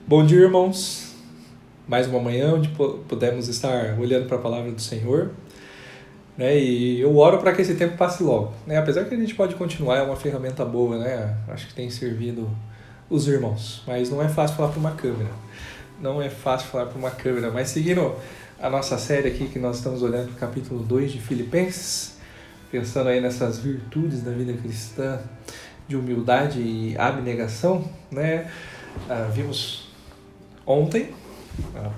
Bom dia, irmãos. Mais uma manhã onde pudemos estar olhando para a palavra do Senhor, né? E eu oro para que esse tempo passe logo, né? Apesar que a gente pode continuar, é uma ferramenta boa, né? Acho que tem servido os irmãos, mas não é fácil falar para uma câmera. Não é fácil falar para uma câmera, mas seguindo a nossa série aqui que nós estamos olhando para o capítulo 2 de Filipenses, pensando aí nessas virtudes da vida cristã de humildade e abnegação, né? Vimos ontem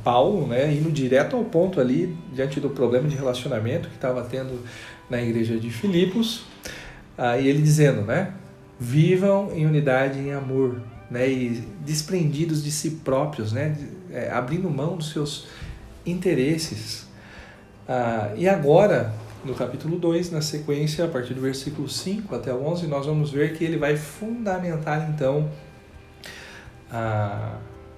Paulo, né, indo direto ao ponto ali, diante do problema de relacionamento que estava tendo na igreja de Filipos, e ele dizendo, né, vivam em unidade e em amor, né, e desprendidos de si próprios, né, abrindo mão dos seus interesses. E agora, no capítulo 2, na sequência, a partir do versículo 5 até o 11, nós vamos ver que ele vai fundamentar, então,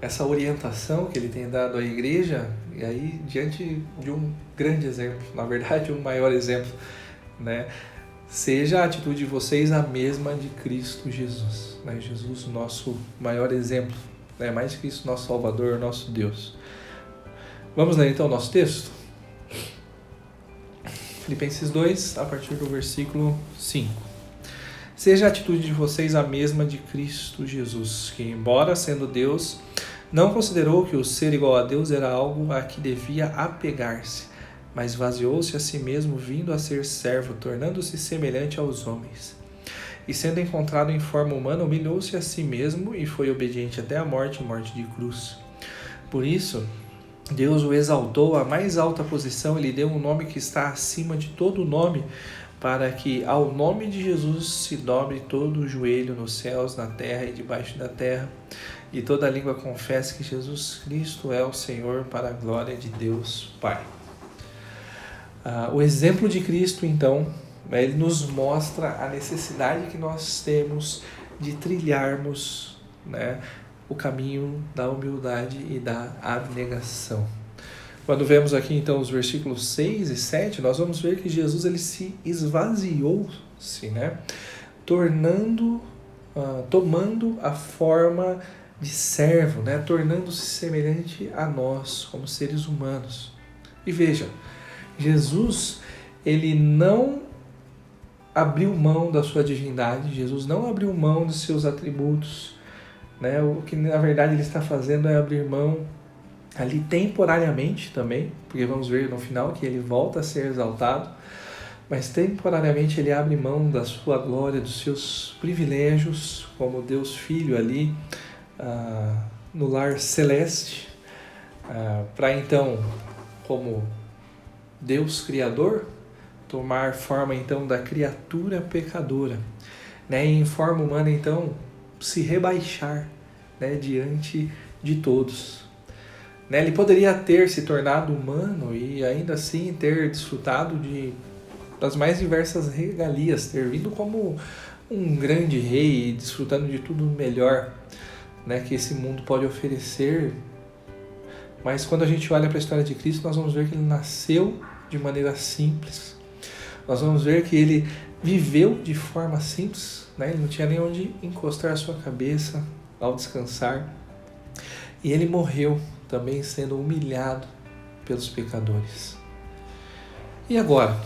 essa orientação que ele tem dado à igreja, e aí diante de um grande exemplo, na verdade um maior exemplo, né? Seja a atitude de vocês a mesma de Cristo Jesus, né? Jesus, o nosso maior exemplo, né? Mais que isso, nosso Salvador, nosso Deus. Vamos ler então o nosso texto? Filipenses 2, a partir do versículo 5. Seja a atitude de vocês a mesma de Cristo Jesus, que, embora sendo Deus, não considerou que o ser igual a Deus era algo a que devia apegar-se, mas esvaziou-se a si mesmo, vindo a ser servo, tornando-se semelhante aos homens. E sendo encontrado em forma humana, humilhou-se a si mesmo e foi obediente até a morte de cruz. Por isso, Deus o exaltou à mais alta posição e lhe deu um nome que está acima de todo nome, para que ao nome de Jesus se dobre todo o joelho nos céus, na terra e debaixo da terra, e toda língua confesse que Jesus Cristo é o Senhor, para a glória de Deus Pai. O exemplo de Cristo, então, ele nos mostra a necessidade que nós temos de trilharmos, né, o caminho da humildade e da abnegação. Quando vemos aqui então os versículos 6 e 7, nós vamos ver que Jesus ele se esvaziou-se, né? Tomando a forma de servo, né? Tornando-se semelhante a nós como seres humanos. E veja, Jesus ele não abriu mão da sua divindade, Jesus não abriu mão dos seus atributos, né? O que na verdade ele está fazendo é abrir mão ali temporariamente também, porque vamos ver no final que ele volta a ser exaltado, mas temporariamente ele abre mão da sua glória, dos seus privilégios como Deus Filho ali no lar celeste, para então, como Deus Criador, tomar forma então da criatura pecadora, né? E em forma humana então se rebaixar, né, diante de todos. Ele poderia ter se tornado humano e ainda assim ter desfrutado das mais diversas regalias, ter vindo como um grande rei, desfrutando de tudo melhor, né, que esse mundo pode oferecer. Mas quando a gente olha para a história de Cristo, nós vamos ver que ele nasceu de maneira simples. Nós vamos ver que ele viveu de forma simples, né? Ele não tinha nem onde encostar a sua cabeça ao descansar. E ele morreu também sendo humilhado pelos pecadores. E agora?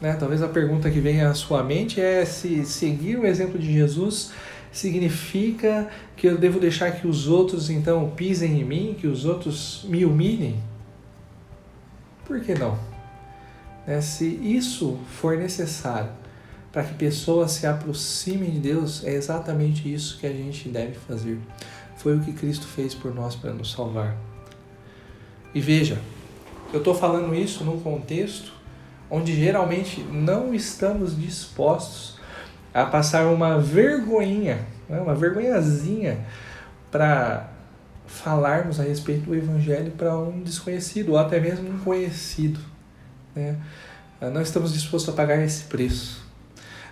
Né? Talvez a pergunta que vem à sua mente é se seguir o exemplo de Jesus significa que eu devo deixar que os outros então pisem em mim, que os outros me humilhem? Por que não? Se isso for necessário para que pessoas se aproximem de Deus, é exatamente isso que a gente deve fazer. Foi o que Cristo fez por nós para nos salvar. E veja, eu estou falando isso num contexto onde geralmente não estamos dispostos a passar uma vergonhinha, né, uma vergonhazinha para falarmos a respeito do Evangelho para um desconhecido ou até mesmo um conhecido, né? Não estamos dispostos a pagar esse preço.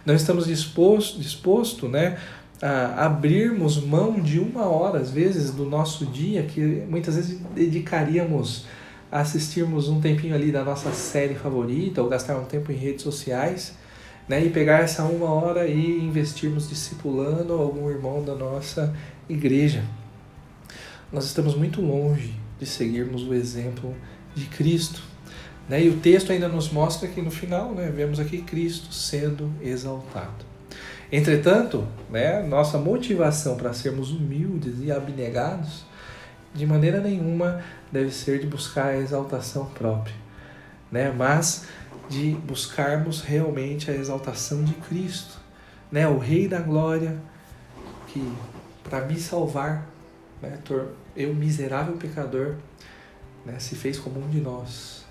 Não estamos dispostos, né, a abrirmos mão de 1 hora, às vezes, do nosso dia, que muitas vezes dedicaríamos a assistirmos um tempinho ali da nossa série favorita, ou gastar um tempo em redes sociais, né, e pegar essa 1 hora e investirmos discipulando algum irmão da nossa igreja. nós estamos muito longe de seguirmos o exemplo de Cristo, né? E o texto ainda nos mostra que no final, né, vemos aqui Cristo sendo exaltado. Entretanto, né, nossa motivação para sermos humildes e abnegados, de maneira nenhuma deve ser de buscar a exaltação própria, né, mas de buscarmos realmente a exaltação de Cristo, né, o Rei da Glória, que para me salvar, né, eu miserável pecador, né, se fez como um de nós,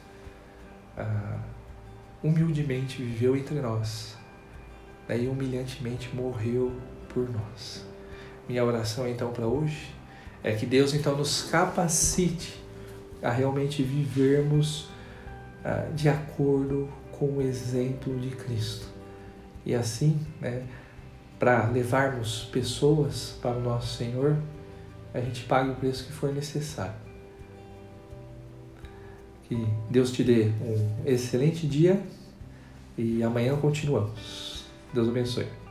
humildemente viveu entre nós, né, e humilhantemente morreu por nós. Minha oração então para hoje é que Deus então nos capacite a realmente vivermos de acordo com o exemplo de Cristo. E assim, né, para levarmos pessoas para o nosso Senhor, a gente pague o preço que for necessário. Que Deus te dê um excelente dia e amanhã continuamos. Deus abençoe.